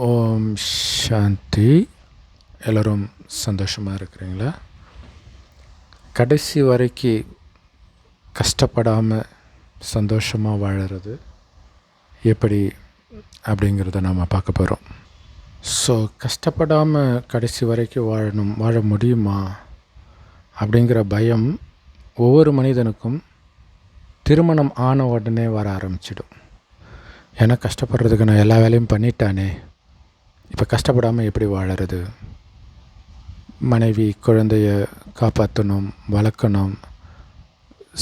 ஓம் சாந்தி. எல்லோரும் சந்தோஷமாக இருக்கிறீங்களா? கடைசி வரைக்கும் கஷ்டப்படாமல் சந்தோஷமாக வாழறது எப்படி அப்படிங்கிறத நாம் பார்க்க போகிறோம். ஸோ கஷ்டப்படாமல் கடைசி வரைக்கும் வாழ முடியுமா அப்படிங்கிற பயம் ஒவ்வொரு மனிதனுக்கும் திருமணம் ஆன உடனே வர ஆரம்பிச்சிடும். ஏன்னா கஷ்டப்படுறதுக்கு நான் எல்லா வேலையும் பண்ணிட்டானே, இப்போ கஷ்டப்படாமல் எப்படி வாழறது? மனைவி குழந்தைய காப்பாற்றணும், வளர்க்கணும்.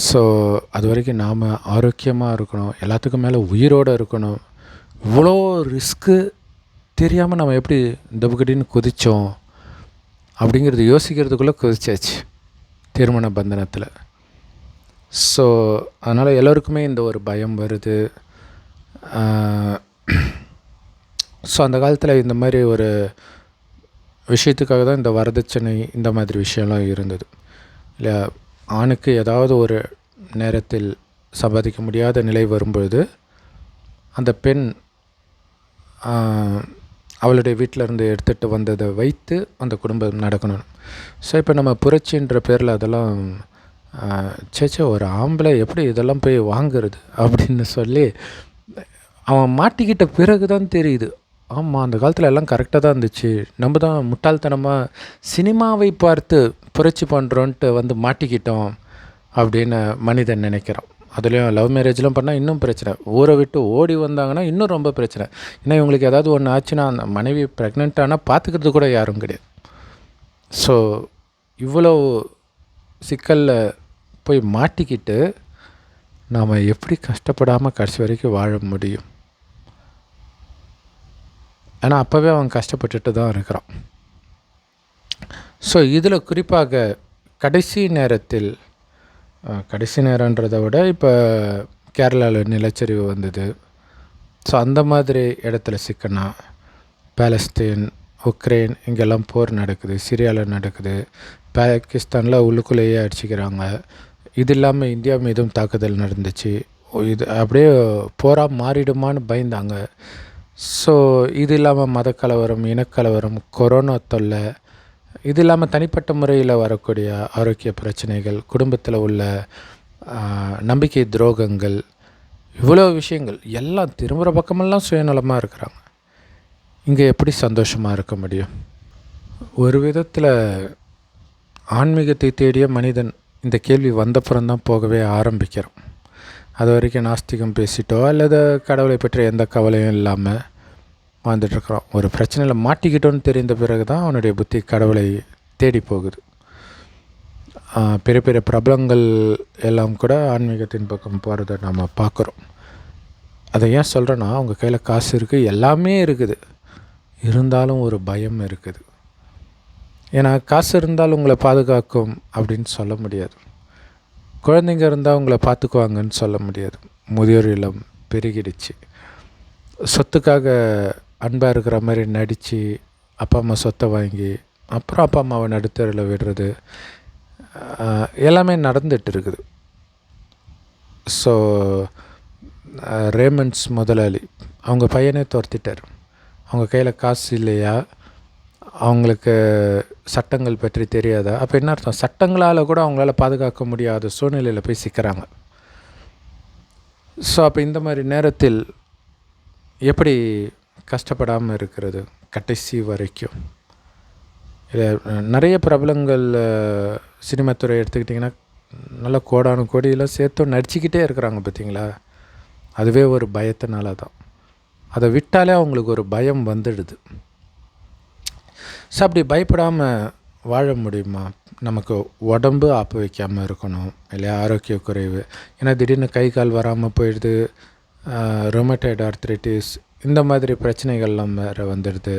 ஸோ அது வரைக்கும் நாம் ஆரோக்கியமாக இருக்கணும், எல்லாத்துக்கும் மேலே உயிரோடு இருக்கணும். இவ்வளோ ரிஸ்க்கு தெரியாமல் நம்ம எப்படி டபுக்கடின்னு குதித்தோம் அப்படிங்கிறது யோசிக்கிறதுக்குள்ளே குதிச்சாச்சு திருமண பந்தனத்தில். ஸோ அதனால் எல்லோருக்குமே இந்த ஒரு பயம் வருது. ஸோ அந்த காலத்தில் இந்த மாதிரி ஒரு விஷயத்துக்காக தான் இந்த வரதட்சணை இந்த மாதிரி விஷயம்லாம் இருந்தது இல்லையா? ஆணுக்கு ஏதாவது ஒரு நேரத்தில் சம்பாதிக்க முடியாத நிலை வரும்பொழுது அந்த பெண் அவளுடைய வீட்டிலேருந்து எடுத்துகிட்டு வந்ததை வைத்து அந்த குடும்பம் நடக்கணும். ஸோ இப்போ நம்ம புரட்சின்ற பேரில் அதெல்லாம் சேச்சே ஒரு ஆம்பளை எப்படி இதெல்லாம் போய் வாங்குறது அப்படின்னு சொல்லி அவன் மாட்டிக்கிட்ட பிறகு தான் தெரியுது, ஆமாம் அந்த காலத்தில் எல்லாம் கரெக்டாக தான் இருந்துச்சு, நம்ம தான் முட்டாள்தனமாக சினிமாவை பார்த்து புரட்சி பண்ணுறோன்ட்டு வந்து மாட்டிக்கிட்டோம் அப்படின்னு மனிதன் நினைக்கிறான். அதுலேயும் லவ் மேரேஜ்லாம் பண்ணால் இன்னும் பிரச்சனை, ஊரை விட்டு ஓடி வந்தாங்கன்னா இன்னும் ரொம்ப பிரச்சனை. ஏன்னா இவங்களுக்கு ஏதாவது ஒன்று ஆச்சுன்னா அந்த மனைவி ப்ரெக்னென்ட் ஆனால் பார்த்துக்கிறது கூட யாரும் கிடையாது. ஸோ இவ்வளோ சிக்கலில் போய் மாட்டிக்கிட்டு நாம் எப்படி கஷ்டப்படாமல் கடைசி வரைக்கும் வாழ முடியும்? ஆனால் அப்போவே அவன் கஷ்டப்பட்டுட்டு தான் இருக்கிறான். ஸோ இதில் குறிப்பாக கடைசி நேரன்றதை விட இப்போ கேரளாவில் நிலச்சரிவு வந்தது. ஸோ அந்த மாதிரி இடத்துல சிக்கனா பாலஸ்தீன், உக்ரைன் இங்கெல்லாம் போர் நடக்குது, சிரியாவில் நடக்குது, பாகிஸ்தானில் உள்ளுக்குள்ளேயே அடிச்சிக்கிறாங்க. இது இல்லாமல் இந்தியா மீதும் தாக்குதல் நடந்துச்சு. இது அப்படியே போராக மாறிடுமான்னு பயந்தாங்க. ஸோ இது இல்லாமல் மதக்கலவரம், இனக்கலவரம், கொரோனா தொல்லை, இது இல்லாமல் தனிப்பட்ட முறையில் வரக்கூடிய ஆரோக்கிய பிரச்சனைகள், குடும்பத்தில் உள்ள நம்பிக்கை துரோகங்கள், இவ்வளோ விஷயங்கள் எல்லாம் திரும்புகிற பக்கமெல்லாம் சுயநலமாக இருக்கிறாங்க. இங்கே எப்படி சந்தோஷமாக இருக்க முடியும்? ஒரு விதத்தில் ஆன்மீகத்தை தேடிய மனிதன் இந்த கேள்வி வந்தப்புறம்தான் போகவே ஆரம்பிக்கிறோம். அது வரைக்கும் நாஸ்திகம் பேசிட்டோ அல்லது கடவுளை பற்றி எந்த கவலையும் இல்லாமல் வாழ்ந்துட்டுருக்குறோம். ஒரு பிரச்சனையில் மாட்டிக்கிட்டோன்னு தெரிந்த பிறகு தான் அவனுடைய புத்தி கடவுளை தேடி போகுது. பெரிய பெரிய பிரபலங்கள் எல்லாம் கூட ஆன்மீகத்தின் பக்கம் போகிறத நம்ம பார்க்குறோம். அதை ஏன் சொல்கிறேன்னா, அவங்க கையில் காசு இருக்குது, எல்லாமே இருக்குது, இருந்தாலும் ஒரு பயம் இருக்குது. ஏன்னா காசு இருந்தாலும் உங்களை பாதுகாக்கும் அப்படின்னு சொல்ல முடியாது. குழந்தைங்க இருந்தால் உங்களை பார்த்துக்குவாங்கன்னு சொல்ல முடியாது. முதியோர் இல்லம் பெருகிடுச்சு. சொத்துக்காக அன்பாக இருக்கிற மாதிரி நடித்து அப்பா அம்மா சொத்தை வாங்கி அப்புறம் அப்பா அம்மாவை நடுத்தரில் விடுறது எல்லாமே நடந்துகிட்டு இருக்குது. ஸோ ரேமண்ட்ஸ் முதலாளி அவங்க பையனே துரத்திட்டார். அவங்க கையில் காசு இல்லையா, அவங்களுக்கு சட்டங்கள் பற்றி தெரியாதா? அப்போ என்ன அர்த்தம்? சட்டங்களால் கூட அவங்களால பாதுகாக்க முடியாத சூழ்நிலையில் போய் சிக்கிறாங்க. ஸோ அப்போ இந்த மாதிரி நேரத்தில் எப்படி கஷ்டப்படாமல் இருக்கிறது கடைசி வரைக்கும்? இல்லை நிறைய பிரபலங்கள் சினிமா துறை எடுத்துக்கிட்டிங்கன்னா நல்லா கோடானு கோடியெல்லாம் சேர்த்து நடிச்சிக்கிட்டே இருக்கிறாங்க பார்த்தீங்களா? அதுவே ஒரு பயத்தினால தான். அதை விட்டாலே அவங்களுக்கு ஒரு பயம் வந்துடுது. ஸோ அப்படி பயப்படாமல் வாழ முடியுமா? நமக்கு உடம்பு ஆப்பு வைக்காமல் இருக்கணும் இல்லையா? ஆரோக்கிய குறைவு, ஏன்னா திடீர்னு கை கால் வராமல் போயிடுது, ரொமேட்டாய்டு ஆர்த்ரைட்டிஸ் இந்த மாதிரி பிரச்சனைகள்லாம் வேறு வந்துடுது.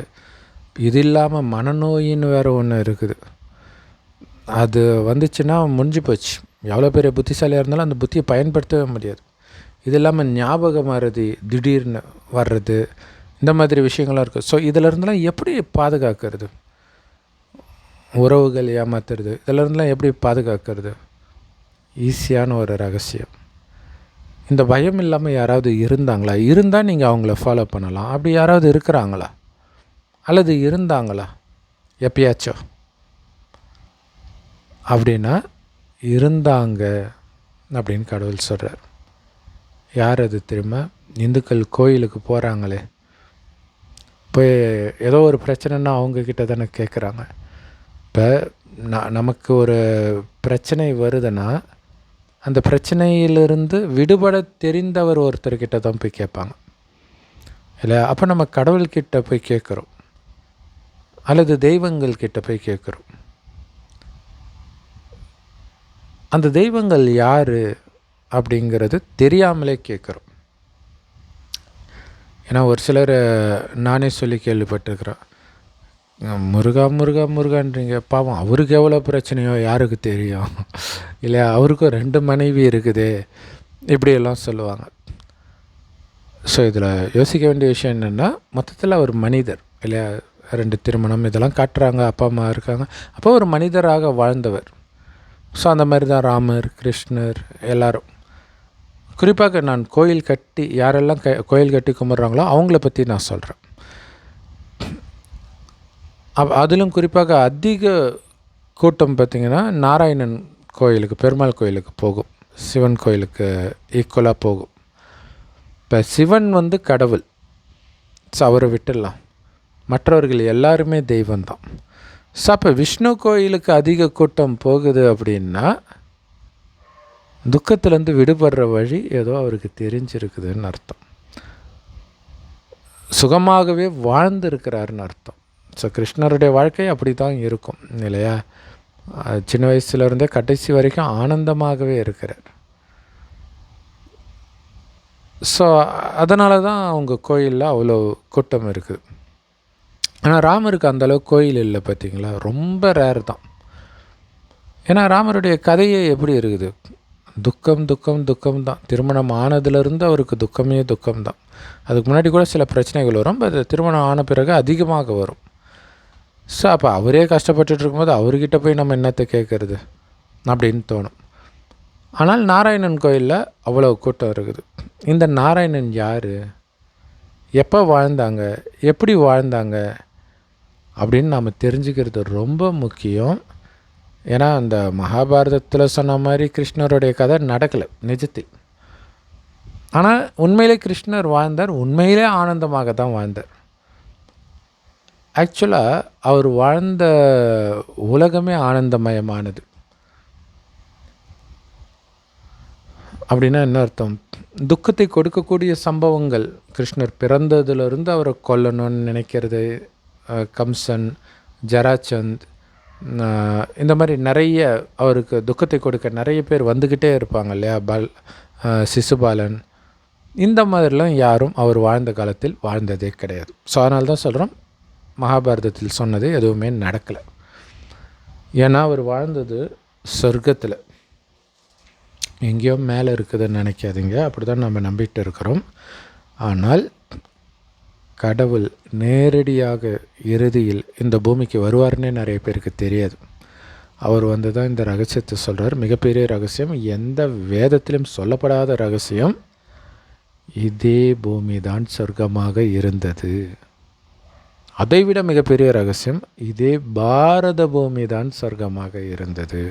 இது இல்லாமல் மனநோயின்னு வேறு ஒன்று இருக்குது. அது வந்துச்சுன்னா முடிஞ்சு போச்சு. எவ்வளோ பெரிய புத்திசாலியாக இருந்தாலும் அந்த புத்தியை பயன்படுத்தவே முடியாது. இது இல்லாமல் ஞாபக மறதி திடீர்னு வர்றது, இந்த மாதிரி விஷயங்கள்லாம் இருக்குது. ஸோ இதிலருந்துலாம் எப்படி பாதுகாக்கிறது? உறவுகள் ஏமாத்துறது, இதிலருந்துலாம் எப்படி பாதுகாக்கிறது? ஈஸியான ஒரு ரகசியம். இந்த பயம் இல்லாமல் யாராவது இருந்தாங்களா? இருந்தால் நீங்கள் அவங்கள ஃபாலோ பண்ணலாம். அப்படி யாராவது இருக்கிறாங்களா? அல்லது இருந்தாங்களா எப்பயாச்சும்? அப்படின்னா இருந்தாங்க அப்படின்னு கடவுள் சொல்கிறார். யார் அது தெரியுமா? இந்துக்கள் கோயிலுக்கு போகிறாங்களே, போய் ஏதோ ஒரு பிரச்சனைன்னா அவங்கக்கிட்ட தானே கேட்குறாங்க. இப்போ நமக்கு ஒரு பிரச்சனை வருதுன்னா அந்த பிரச்சனையிலிருந்து விடுபட தெரிந்தவர் ஒருத்தர்கிட்ட தான் போய் கேட்பாங்க இல்லை? அப்போ நம்ம கடவுள்கிட்ட போய் கேட்குறோம் அல்லது தெய்வங்கள் கிட்ட போய் கேட்குறோம். அந்த தெய்வங்கள் யார் அப்படிங்கிறது தெரியாமலே கேட்குறோம். ஏன்னா ஒரு சிலர் நானே சொல்லி கேள்விப்பட்டிருக்கிறேன், முருகா முருகா முருகான்றீங்க, பாவம் அவருக்கு எவ்வளோ பிரச்சனையோ யாருக்கு தெரியும் இல்லையா? அவருக்கும் 2 மனைவி இருக்குது, இப்படியெல்லாம் சொல்லுவாங்க. ஸோ இதில் யோசிக்க வேண்டிய விஷயம் என்னென்னா, மொத்தத்தில் ஒரு மனிதர் இல்லையா? 2 திருமணம் இதெல்லாம் காட்டுறாங்க, அப்பா அம்மா இருக்காங்க, அப்போ ஒரு மனிதராக வாழ்ந்தவர். ஸோ அந்த மாதிரி தான் ராமர், கிருஷ்ணர் எல்லாரும். குறிப்பாக நான் கோயில் கட்டி யாரெல்லாம் கோயில் கட்டி கும்பிட்றாங்களோ அவங்கள பற்றி நான் சொல்கிறேன். அதிலும் குறிப்பாக அதிக கூட்டம் பார்த்திங்கன்னா நாராயணன் கோயிலுக்கு, பெருமாள் கோயிலுக்கு போகும், சிவன் கோயிலுக்கு ஈக்குவலாக போகும். இப்போ சிவன் கடவுள், ஸோ அவரை விட்டுடலாம், மற்றவர்கள் எல்லாருமே தெய்வந்தான். ஸோ அப்போ விஷ்ணு கோயிலுக்கு அதிக கூட்டம் போகுது அப்படின்னா துக்கத்துலேருந்து விடுபடுற வழி ஏதோ அவருக்கு தெரிஞ்சிருக்குதுன்னு அர்த்தம், சுகமாகவே வாழ்ந்துருக்கிறாருன்னு அர்த்தம். ஸோ கிருஷ்ணருடைய வாழ்க்கை அப்படி தான் இருக்கும் இல்லையா? சின்ன வயசுலேருந்தே கடைசி வரைக்கும் ஆனந்தமாகவே இருக்கிறார். ஸோ அதனால தான் அவங்க கோயிலில் அவ்வளோ கூட்டம் இருக்குது. ஆனால் ராமருக்கு அந்தளவுக்கு கோயில் இல்லை பார்த்திங்களா, ரொம்ப ரேர் தான். ஏன்னா ராமருடைய கதையே எப்படி இருக்குது, துக்கம் துக்கம் துக்கம் தான். திருமணம் ஆனதுலேருந்து அவருக்கு துக்கமே துக்கம் தான். அதுக்கு முன்னாடி கூட சில பிரச்சனைகள் வரும், அது திருமணம் ஆன பிறகு அதிகமாக வரும். ஸோ அப்போ அவரே கஷ்டப்பட்டுட்டு இருக்கும்போது அவர்கிட்ட போய் நம்ம என்னத்தை கேட்குறது அப்படின்னு தோணும். ஆனால் நாராயணன் கோயிலில் அவ்வளோ கூட்டம் இருக்குது. இந்த நாராயணன் யார், எப்போ வாழ்ந்தாங்க, எப்படி வாழ்ந்தாங்க அப்படின்னு நாம் தெரிஞ்சுக்கிறது ரொம்ப முக்கியம். ஏன்னா அந்த மகாபாரதத்தில் சொன்ன மாதிரி கிருஷ்ணருடைய கதை நடக்கலை நிஜத்தில். ஆனால் உண்மையிலே கிருஷ்ணர் வாழ்ந்தார், உண்மையிலே ஆனந்தமாக தான் வாழ்ந்தார். ஆக்சுவலாக அவர் வாழ்ந்த உலகமே ஆனந்தமயமானது. அப்படின்னா என்ன அர்த்தம்? துக்கத்தை கொடுக்கக்கூடிய சம்பவங்கள், கிருஷ்ணர் பிறந்ததுலேருந்து அவரை கொல்லணும்னு நினைக்கிறது, கம்சன், ஜராச்சந்த், இந்த மாதிரி நிறைய அவருக்கு துக்கத்தை கொடுக்க நிறைய பேர் வந்துக்கிட்டே இருப்பாங்க இல்லையா? சிசுபாலன், இந்த மாதிரிலாம் யாரும் அவர் வாழ்ந்த காலத்தில் வாழ்ந்ததே கிடையாது. ஸோ அதனால தான் சொல்கிறோம், மகாபாரதத்தில் சொன்னது எதுவுமே நடக்கலை. ஏன்னா அவர் வாழ்ந்தது சொர்க்கத்தில், எங்கேயோ மேலே இருக்குதுன்னு நினைக்காதீங்க, அப்படி தான் நம்ம நம்பிட்டு இருக்கிறோம். ஆனால் கடவுள் நேரடியாக இறுதியில் இந்த பூமிக்கு வருவார்னே நிறைய பேருக்கு தெரியாது. அவர் தான் இந்த ரகசியத்தை சொல்கிறார். மிகப்பெரிய ரகசியம், எந்த வேதத்திலும் சொல்லப்படாத ரகசியம். இதே பூமி தான் சொர்க்கமாக இருந்தது. அதைவிட மிகப்பெரிய ரகசியம், இதே பாரத பூமி தான் சொர்க்கமாக இருந்தது.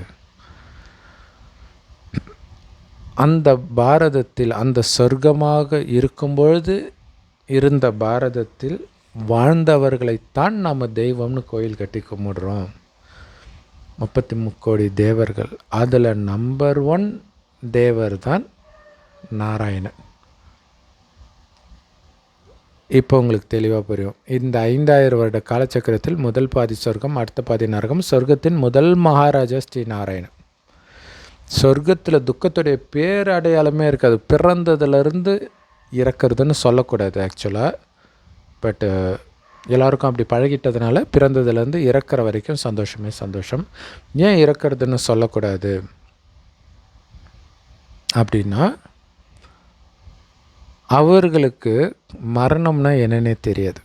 அந்த பாரதத்தில், அந்த சொர்க்கமாக இருக்கும்பொழுது இருந்த பாரதத்தில் வாழ்ந்தவர்களைத்தான் நம்ம தெய்வம்னு கோயில் கட்டி கும்பிடுறோம். 33 கோடி தேவர்கள், அதில் நம்பர் 1 தேவர் தான் நாராயணன். இப்போ உங்களுக்கு தெளிவாக புரியும். இந்த 5000 வருட காலச்சக்கரத்தில் முதல் பாதி சொர்க்கம், அடுத்த பாதி நரகம். சொர்க்கத்தின் முதல் மகாராஜா ஸ்ரீ நாராயணன். சொர்க்கத்தில் துக்கத்துடைய பேரடையாளமே இருக்காது. பிறந்ததுலேருந்து இறக்கிறதுன்னு சொல்லக்கூடாது ஆக்சுவலாக, பட்டு எல்லாருக்கும் அப்படி பழகிட்டதுனால பிறந்ததுலேருந்து இறக்குற வரைக்கும் சந்தோஷமே சந்தோஷம். ஏன் இறக்கிறதுன்னு சொல்லக்கூடாது அப்படின்னா, அவர்களுக்கு மரணம்னா என்னன்னே தெரியாது.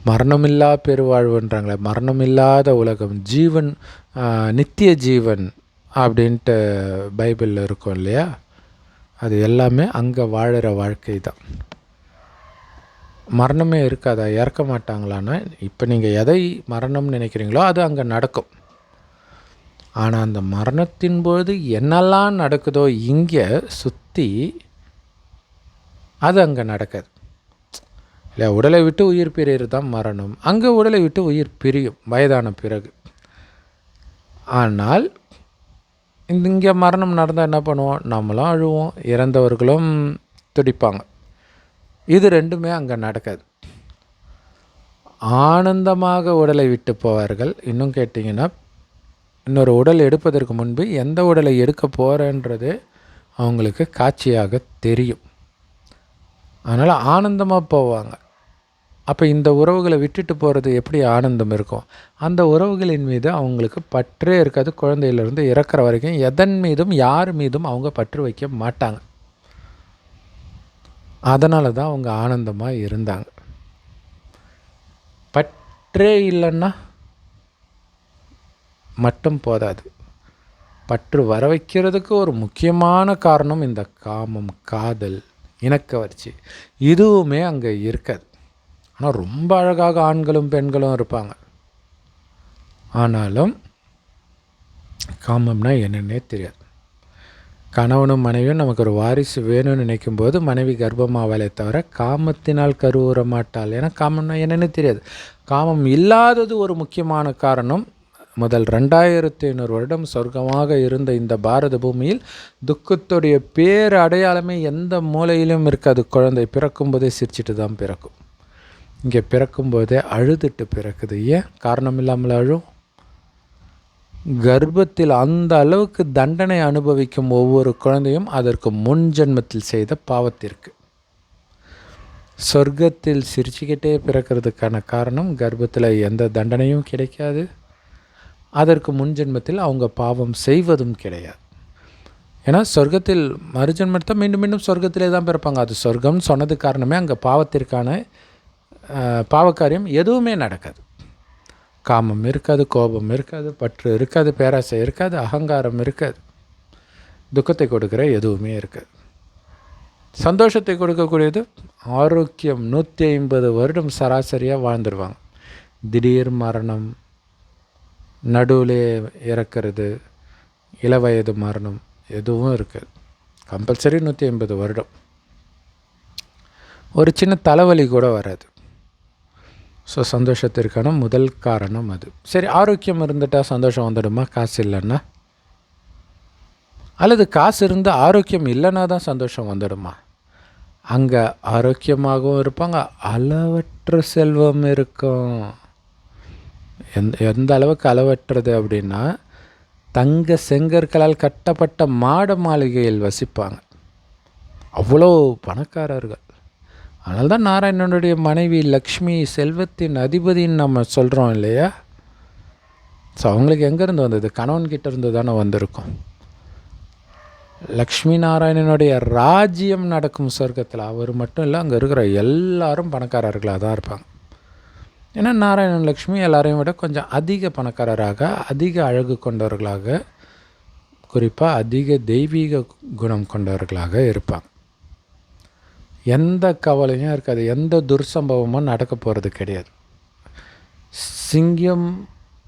மரணமில்லா பெருவாழ்வுன்றாங்களே, மரணமில்லாத உலகம், ஜீவன், நித்திய ஜீவன் அப்படின்ட்டு பைபிளில் இருக்கும் இல்லையா? அது எல்லாமே அங்கே வாழுற வாழ்க்கை தான். மரணமே இருக்காதா, இறக்க மாட்டாங்களான்னா, இப்போ நீங்கள் எதை மரணம்னு நினைக்கிறீங்களோ அது அங்கே நடக்கும். ஆனால் அந்த மரணத்தின் பொழுது என்னெல்லாம் நடக்குதோ இங்கே சுற்றி, அது அங்கே நடக்காது இல்லையா. உடலை விட்டு உயிர் பிரியறது தான் மரணம். அங்கே உடலை விட்டு உயிர் பிரியும் வயதான பிறகு. ஆனால் இங்கே மரணம் நடந்தால் என்ன பண்ணுவோம், நம்மளும் அழுவோம், இறந்தவர்களும் துடிப்பாங்க. இது ரெண்டுமே அங்கே நடக்காது. ஆனந்தமாக உடலை விட்டு போவார்கள். இன்னும் கேட்டிங்கன்னா, இன்னொரு உடல் எடுப்பதற்கு முன்பு எந்த உடலை எடுக்க போகிறேன்றது அவங்களுக்கு காட்சியாக தெரியும். அதனால் ஆனந்தமாக போவாங்க. அப்போ இந்த உறவுகளை விட்டுட்டு போகிறது எப்படி ஆனந்தம் இருக்கும்? அந்த உறவுகளின் மீது அவங்களுக்கு பற்றே இருக்காது. குழந்தையிலேருந்து இறக்குற வரைக்கும் எதன் மீதும் யார் மீதும் அவங்க பற்று வைக்க மாட்டாங்க. அதனால தான் அவங்க ஆனந்தமாக இருந்தாங்க. பற்றே இல்லைன்னா மட்டும் போதாது. பற்று வர வைக்கிறதுக்கு ஒரு முக்கியமான காரணம் இந்த காமம், காதல், இணக்கவர்ச்சி, இதுவுமே அங்கே இருக்காது. ஆனால் ரொம்ப அழகாக ஆண்களும் பெண்களும் இருப்பாங்க. ஆனாலும் காமம்னா என்னன்னே தெரியாது. கணவனும் மனைவியும் நமக்கு ஒரு வாரிசு வேணும்னு நினைக்கும்போது மனைவி கர்ப்பமாவாலே தவிர காமத்தினால் கருவுற மாட்டாள். ஏன்னா காமம்னா என்னென்னு தெரியாது. காமம் இல்லாதது ஒரு முக்கியமான காரணம். முதல் 2500 வருடம் சொர்க்கமாக இருந்த இந்த பாரத பூமியில் துக்கத்துடைய பேர் அடையாளமே எந்த மூலையிலும் இருக்காது. குழந்தை பிறக்கும்போதே சிரிச்சிட்டு தான் பிறக்கும். இங்கே பிறக்கும்போதே அழுதுட்டு பிறக்குது. ஏன் காரணம் இல்லாமல் அழும்? கர்ப்பத்தில் அந்த அளவுக்கு தண்டனை அனுபவிக்கும் ஒவ்வொரு குழந்தையும் அதற்கு முன் ஜென்மத்தில் செய்த பாவத்திற்கு. சொர்க்கத்தில் சிரிச்சுக்கிட்டே பிறக்கிறதுக்கான காரணம் கர்ப்பத்தில் எந்த தண்டனையும் கிடைக்காது. அதற்கு முன் ஜென்மத்தில் அவங்க பாவம் செய்வதும் கிடையாது. ஏன்னா சொர்க்கத்தில் மறுஜென்மத்தை மீண்டும் மீண்டும் சொர்க்கத்திலே தான் பிறப்பாங்க. அது சொர்க்கம்னு சொன்னது காரணமே அங்கே பாவத்திற்கான பாவக்காரியம் எதுவுமே நடக்காது. காமம் இருக்காது, கோபம் இருக்காது, பற்று இருக்காது, பேராசை இருக்காது, அகங்காரம் இருக்காது, துக்கத்தை கொடுக்குற எதுவுமே இருக்காது. சந்தோஷத்தை கொடுக்கக்கூடியது ஆரோக்கியம். 150 வருடம் சராசரியாக வாழ்ந்துருவாங்க. திடீர் மரணம், நடுவில் இறக்கிறது, இளவயது மரணம் எதுவும் இருக்காது. கம்பல்சரி 150 வருடம். ஒரு சின்ன தலைவலி கூட வராது. ஸோ சந்தோஷத்திற்கான முதல் காரணம் அது. சரி, ஆரோக்கியம் இருந்துட்டால் சந்தோஷம் வந்துடுமா? காசு இல்லைன்னா? அல்லது காசு இருந்து ஆரோக்கியம் இல்லைன்னா தான் சந்தோஷம் வந்துடுமா? அங்கே ஆரோக்கியமாகவும் இருப்பாங்க, அளவற்ற செல்வம் இருக்கும். எந்த அளவுக்கு அளவற்றது அப்படின்னா, தங்க செங்கற்களால் கட்டப்பட்ட மாட மாளிகையில் வசிப்பாங்க. அவ்வளோ பணக்காரர்கள். அதனால தான் நாராயணனுடைய மனைவி லக்ஷ்மி செல்வத்தின் அதிபதின்னு நம்ம சொல்கிறோம் இல்லையா? ஸோ அவங்களுக்கு எங்கேருந்து வந்தது? கணவன்கிட்ட இருந்து தானே வந்திருக்கும். லக்ஷ்மி நாராயணனுடைய ராஜ்யம் நடக்கும் சொர்க்கத்தில். அவர் மட்டும் இல்லை, அங்கே இருக்கிற எல்லாரும் பணக்காரர்களாக தான் இருப்பாங்க. ஏன்னா நாராயணன் லக்ஷ்மி எல்லாரையும் விட கொஞ்சம் அதிக பணக்காரராக, அதிக அழகு கொண்டவர்களாக, குறிப்பாக அதிக தெய்வீக குணம் கொண்டவர்களாக இருப்பாங்க. எந்த கவலையும் இருக்காது, எந்த துர்சம்பவமும் நடக்க போகிறது கிடையாது. சிங்கம்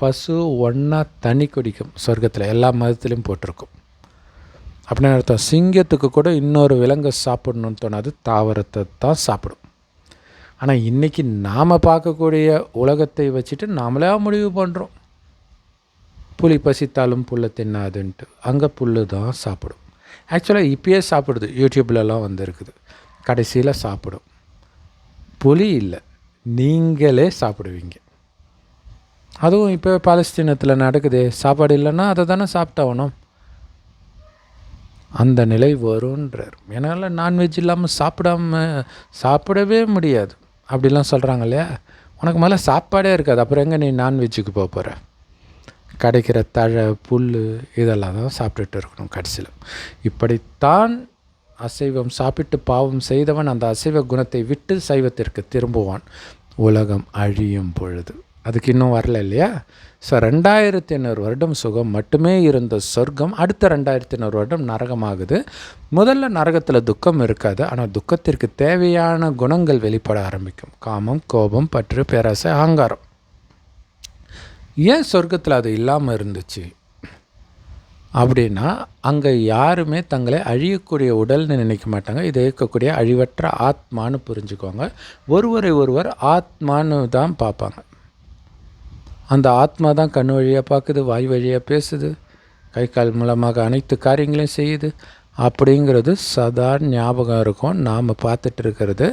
பசு ஒன்றா தண்ணி குடிக்கும் சொர்க்கத்தில், எல்லா மதத்துலேயும் போட்டிருக்கும். அப்படின்னு அர்த்தம். சிங்கத்துக்கு கூட இன்னொரு விலங்கை சாப்பிடணும்னு தோணாது, தாவரத்தை தான் சாப்பிடும். ஆனால் இன்றைக்கி நாம் பார்க்கக்கூடிய உலகத்தை வச்சுட்டு நாமளே முடிவு பண்ணுறோம். புலி பசித்தாலும் புல்லை தின்னாதுன்ட்டு. அங்கே புல் தான் சாப்பிடும். ஆக்சுவலாக இப்பயே சாப்பிடுது, யூடியூப்லலாம் வந்துருக்குது. கடைசியில் சாப்பிடும். புலி இல்லை, நீங்களே சாப்பிடுவீங்க. அதுவும் இப்போ பாலஸ்தீனத்தில் நடக்குது. சாப்பாடு இல்லைன்னா அதை தானே சாப்பிட்டாகணும். அந்த நிலை வருன்றார். என்னால் நான்வெஜ் இல்லாமல் சாப்பிடவே முடியாது அப்படிலாம் சொல்கிறாங்க இல்லையா? உனக்கு மேலே சாப்பாடே இருக்காது, அப்புறம் எங்கே நீ நான்வெஜ்ஜுக்கு போக போகிற? கிடைக்கிற தழை புல் இதெல்லாம் தான் சாப்பிட்டுட்டு இருக்கணும் கடைசியில். இப்படித்தான் அசைவம் சாப்பிட்டு பாவம் செய்தவன் அந்த அசைவ குணத்தை விட்டு சைவத்திற்கு திரும்புவான், உலகம் அழியும் பொழுது. அதுக்கு இன்னும் வரல இல்லையா? ஸோ 2500 வருடம் சுகம் மட்டுமே இருந்த சொர்க்கம் அடுத்த 2500 வருடம் நரகமாகுது. முதல்ல நரகத்தில் துக்கம் இருக்காது, ஆனால் துக்கத்திற்கு தேவையான குணங்கள் வெளிப்பட ஆரம்பிக்கும். காமம், கோபம், பற்று, பேராசை, அகங்காரம். ஏன் சொர்க்கத்தில் அது இல்லாமல் இருந்துச்சு அப்படின்னா, அங்கே யாருமே தங்களை அழியக்கூடிய உடல்னு நினைக்க மாட்டாங்க. இதை இயக்கக்கூடிய அழிவற்ற ஆத்மானு புரிஞ்சுக்கோங்க. ஒருவரை ஒருவர் ஆத்மானு தான் பார்ப்பாங்க. அந்த ஆத்மா தான் கண் வழியாக பார்க்குது, வாய் வழியாக பேசுது, கை கால் மூலமாக அனைத்து காரியங்களையும் செய்யுது. அப்படிங்கிறது சதா ஞாபகம் இருக்கும். நாம் பார்த்துட்டு இருக்கிறது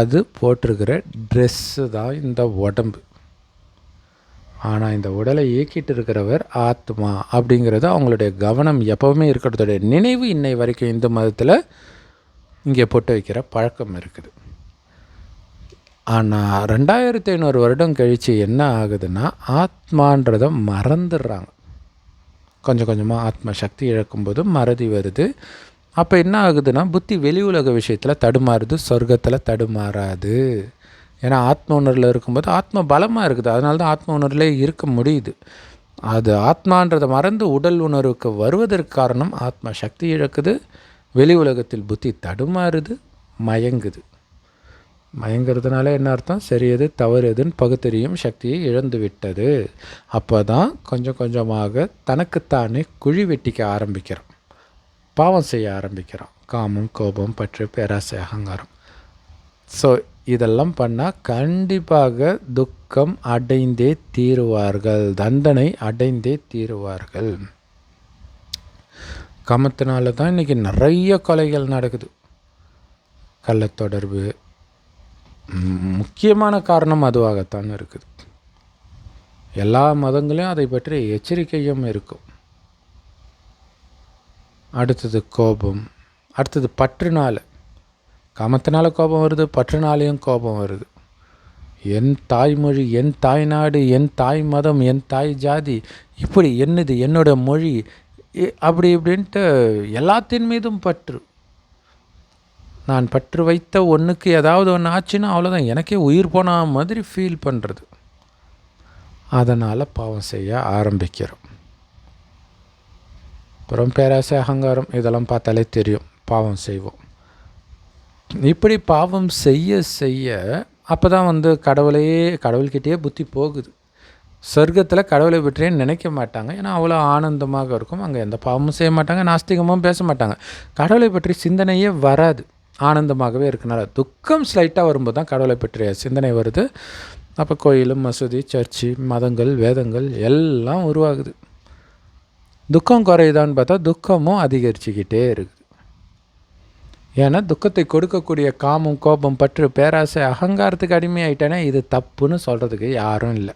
அது போட்டிருக்கிற ட்ரெஸ்ஸு தான் இந்த உடம்பு. ஆனால் இந்த உடலை இயக்கிட்டு இருக்கிறவர் ஆத்மா அப்படிங்கிறது அவங்களுடைய கவனம் எப்போவுமே இருக்கிறதோடைய நினைவு இன்னை வரைக்கும் இந்து மதத்தில் இங்கே போட்டு வைக்கிற பழக்கம் இருக்குது. ஆனால் 2500 வருடம் கழித்து என்ன ஆகுதுன்னா, ஆத்மான்றதை மறந்துடுறாங்க. கொஞ்சம் கொஞ்சமாக ஆத்ம சக்தி இழக்கும்போது மறதி வருது. அப்போ என்ன ஆகுதுன்னா, புத்தி வெளி உலக விஷயத்தில் தடுமாறுது, சொர்க்கத்தில் தடுமாறாது. ஏன்னா ஆத்ம உணர்வில் இருக்கும்போது ஆத்ம பலமாக இருக்குது, அதனால தான் ஆத்ம உணர்விலே இருக்க முடியுது. அது ஆத்மான்றதை மறந்து உடல் உணர்வுக்கு வருவதற்கு காரணம் ஆத்ம சக்தி இழக்குது, வெளி உலகத்தில் புத்தி தடுமாறுது, மயங்குது. மயங்கிறதுனால என்ன அர்த்தம்? சரி எது தவறு எதுன்னு பகுத்தறியும் சக்தியை இழந்து விட்டது. அப்போ தான் கொஞ்சம் கொஞ்சமாக தனக்குத்தானே குழி வெட்டிக்க ஆரம்பிக்கிறோம், பாவம் செய்ய ஆரம்பிக்கிறோம். காமம், கோபம், பற்று, பேராசை, அகங்காரம். ஸோ இதெல்லாம் பண்ணால் கண்டிப்பாக துக்கம் அடைந்தே தீருவார்கள், தண்டனை அடைந்தே தீருவார்கள். காமத்தினால தான் இன்றைக்கி நிறைய கொலைகள் நடக்குது. கள்ளத்தொடர்பு முக்கியமான காரணம் அதுவாகத்தான் இருக்குது. எல்லா மதங்களையும் அதை பற்றி எச்சரிக்கையும் இருக்கும். அடுத்தது கோபம், அடுத்தது பற்றுனால. காமத்தினால கோபம் வருது, பற்றுனாலையும் கோபம் வருது. என் தாய்மொழி, என் தாய்நாடு, என் தாய் மதம், என் தாய் ஜாதி, இப்படி என்னது என்னோட மொழி, அப்படி இப்படின்ட்டு எல்லாத்தின் மீதும் பற்று. நான் பற்று வைத்த ஒன்றுக்கு ஏதாவது ஒன்று ஆச்சுன்னா அவ்வளோதான், எனக்கே உயிர் போன மாதிரி ஃபீல் பண்ணுறது. அதனால் பாவம் செய்ய ஆரம்பிக்கிறோம். அப்புறம் பேராசை, அகங்காரம் இதெல்லாம் பார்த்தாலே தெரியும், பாவம் செய்வோம். இப்படி பாவம் செய்ய செய்ய அப்போ தான் கடவுள்கிட்டயே புத்தி போகுது. சொர்க்கத்தில் கடவுளை பற்றியே நினைக்க மாட்டாங்க, ஏன்னா அவ்வளோ ஆனந்தமாக இருக்கும். அங்கே எந்த பாவமும் செய்ய மாட்டாங்க, நாஸ்திகமும் பேச மாட்டாங்க. கடவுளை பற்றி சிந்தனையே வராது, ஆனந்தமாகவே இருக்கனால. துக்கம் ஸ்லைட்டாக வரும்போது தான் கடவுளை பற்றிய சிந்தனை வருது. அப்போ கோயிலும், மசூதி, சர்ச்சு, மதங்கள், வேதங்கள் எல்லாம் உருவாகுது. துக்கம் குறையுதான்னு பார்த்தா துக்கமும் அதிகரிச்சுக்கிட்டே இருக்குது. ஏன்னா துக்கத்தை கொடுக்கக்கூடிய காமம், கோபம், பற்று, பேராசை, அகங்காரத்துக்கு அடிமையாயிட்டானே இது தப்புன்னு சொல்கிறதுக்கு யாரும் இல்லை.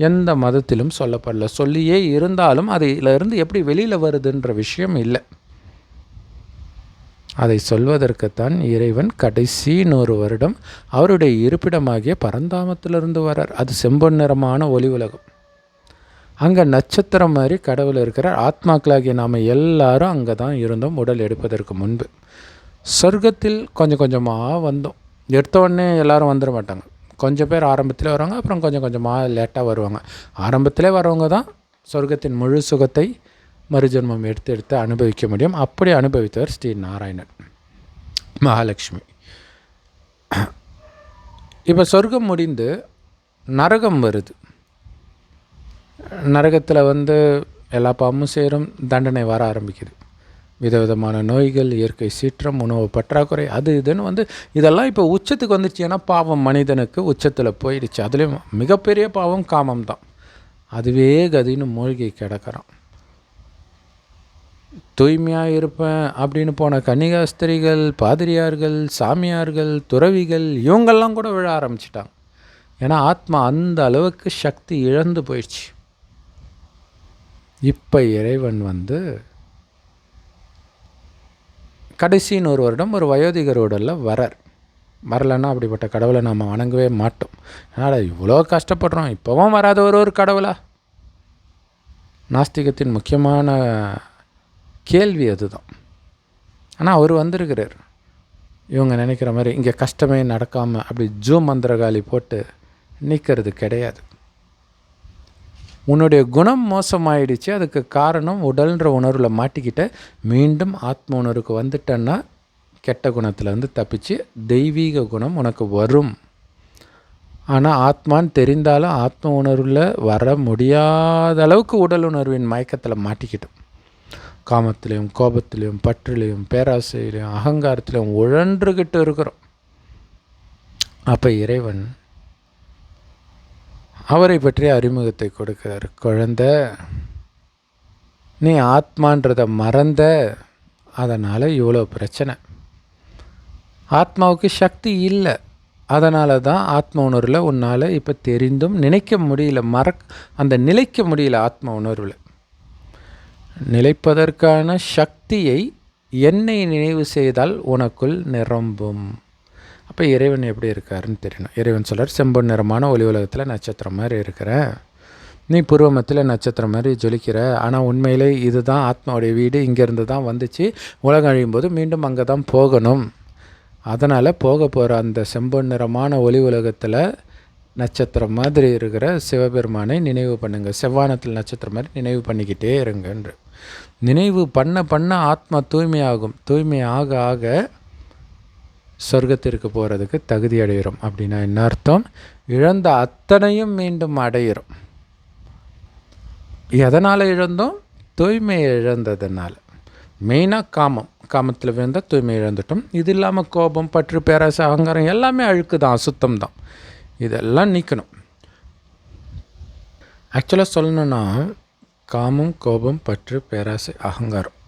எந்த மதத்திலும் சொல்லப்படல. சொல்லியே இருந்தாலும் அதிலிருந்து எப்படி வெளியில் வருதுன்ற விஷயம் இல்லை. அதை சொல்வதற்குத்தான் இறைவன் கடைசி 100 வருடம் அவருடைய இருப்பிடமாகிய பரந்தாமத்திலிருந்து வரார். அது செம்பொன் நிறமான ஒளி உலகம். அங்கே நட்சத்திரம் மாதிரி கடவுள் இருக்கிறார். ஆத்மாக்களாகிய நாம் எல்லாரும் அங்கே தான் இருந்தோம் உடல் எடுப்பதற்கு முன்பு. சொர்க்கத்தில் கொஞ்சம் கொஞ்சமாக வந்தோம். எடுத்த உடனே எல்லோரும் வந்துட மாட்டாங்க. கொஞ்சம் பேர் ஆரம்பத்தில் வருவாங்க, அப்புறம் கொஞ்சம் கொஞ்சமாக லேட்டாக வருவாங்க. ஆரம்பத்திலே வரவங்க தான் சொர்க்கத்தின் முழு சுகத்தை மறுஜன்மம் எடுத்து அனுபவிக்க முடியும். அப்படி அனுபவித்தவர் ஸ்ரீ நாராயணன், மகாலட்சுமி. இப்போ சொர்க்கம் முடிந்து நரகம் வருது. நரகத்தில் எல்லா பாவமும் சேரும், தண்டனை வர ஆரம்பிக்குது. விதவிதமான நோய்கள், இயற்கை சீற்றம், உணவு பற்றாக்குறை, அது இதுன்னு இதெல்லாம் இப்போ உச்சத்துக்கு வந்துடுச்சு. ஏன்னா பாவம் மனிதனுக்கு உச்சத்தில் போயிடுச்சு. அதுலேயும் மிகப்பெரிய பாவம் காமம் தான். அதுவே கதின்னு மூழ்கி கிடக்கிறான். தூய்மையாக இருப்பேன் அப்படின்னு போன கன்னிகாஸ்திரிகள், பாதிரியார்கள், சாமியார்கள், துறவிகள் இவங்கெல்லாம் கூட விழ ஆரம்பிச்சிட்டாங்க. ஏன்னா ஆத்மா அந்த அளவுக்கு சக்தி இழந்து போயிடுச்சு. இப்போ இறைவன் கடைசி 100 வருடம் ஒரு வயோதிகர் உடலில் வரலைன்னா அப்படிப்பட்ட கடவுளை நாம் வணங்கவே மாட்டோம். அதனால் இவ்வளோ கஷ்டப்படுறோம், இப்போவும் வராத ஒரு கடவுளா? நாஸ்திகத்தின் முக்கியமான கேள்வி அதுதான். ஆனால் அவர் வந்திருக்கிறார். இவங்க நினைக்கிற மாதிரி இங்கே கஷ்டமே நடக்காமல் அப்படி ஜூம் மந்திரகாலி போட்டு நீக்கிறது கிடையாது. உன்னுடைய குணம் மோசமாயிடுச்சு, அதுக்கு காரணம் உடல்ன்ற உணர்வில் மாட்டிக்கிட்ட. மீண்டும் ஆத்ம உணர்வுக்கு வந்துட்டேன்னா கெட்ட குணத்துலேருந்து தப்பிச்சு தெய்வீக குணம் உனக்கு வரும். ஆனால் ஆத்மான்னு தெரிந்தாலும் ஆத்ம உணர்வில் வர முடியாத அளவுக்கு உடல் உணர்வின் மயக்கத்தில் மாட்டிக்கிட்டோம். காமத்திலையும் கோபத்திலையும் பற்றிலையும் பேராசையிலையும் அகங்காரத்திலையும் உழன்றுக்கிட்டு இருக்கிறோம். அப்போ இறைவன் அவரை பற்றிய அறிமுகத்தை கொடுக்கிறார். குழந்தை, நீ ஆத்மான்றதை மறந்த, அதனால் இவ்வளோ பிரச்சனை. ஆத்மாவுக்கு சக்தி இல்லை, அதனால தான் ஆத்ம உணர்வில் உன்னால் இப்போ தெரிந்தும் நினைக்க முடியல, அந்த நிலைக்க முடியல. ஆத்ம உணர்வில் நிலைப்பதற்கான சக்தியை என்னை நினைவு செய்தால் உனக்குள் நிரம்பும். அப்போ இறைவன் எப்படி இருக்காருன்னு தெரியணும். இறைவன் சொல்கிறார், செம்பொன் நிறமான ஒளி உலகத்தில் நட்சத்திரம் மாதிரி இருக்கிறேன், நீ பூர்வமத்தில் நட்சத்திரம் மாதிரி ஜொலிக்கிற. ஆனால் உண்மையிலே இதுதான் ஆத்மாவுடைய வீடு, இங்கேருந்து தான் வந்துச்சு, உலகம் அழியும் போது மீண்டும் அங்கே தான் போகணும். அதனால் போக போகிற அந்த செம்பொன் நிறமான ஒளி உலகத்தில் நட்சத்திரம் மாதிரி இருக்கிற சிவபெருமானை நினைவு பண்ணுங்கள். செவ்வானத்தில் நட்சத்திரம் மாதிரி நினைவு பண்ணிக்கிட்டே இருங்கன்ற. நினைவு பண்ண பண்ண ஆத்மா தூய்மையாகும். தூய்மை ஆக ஆக சொர்க்கத்திற்கு போகிறதுக்கு தகுதி அடைகிறோம். அப்படின்னா என்ன அர்த்தம்? இழந்த அத்தனையும் மீண்டும் அடைகிறோம். எதனால் இழந்தோம்? தூய்மையை இழந்ததுனால. மெயினாக காமத்தில் விழுந்தால் தூய்மை இழந்துட்டோம். இது இல்லாமல் கோபம், பற்று, பேராசை, அகங்காரம் எல்லாமே அழுக்கு தான், அசுத்தம் தான். இதெல்லாம் நீக்கணும். ஆக்சுவலாக சொல்லணுன்னா காமம், கோபம், பற்று, பேராசை, அகங்காரம்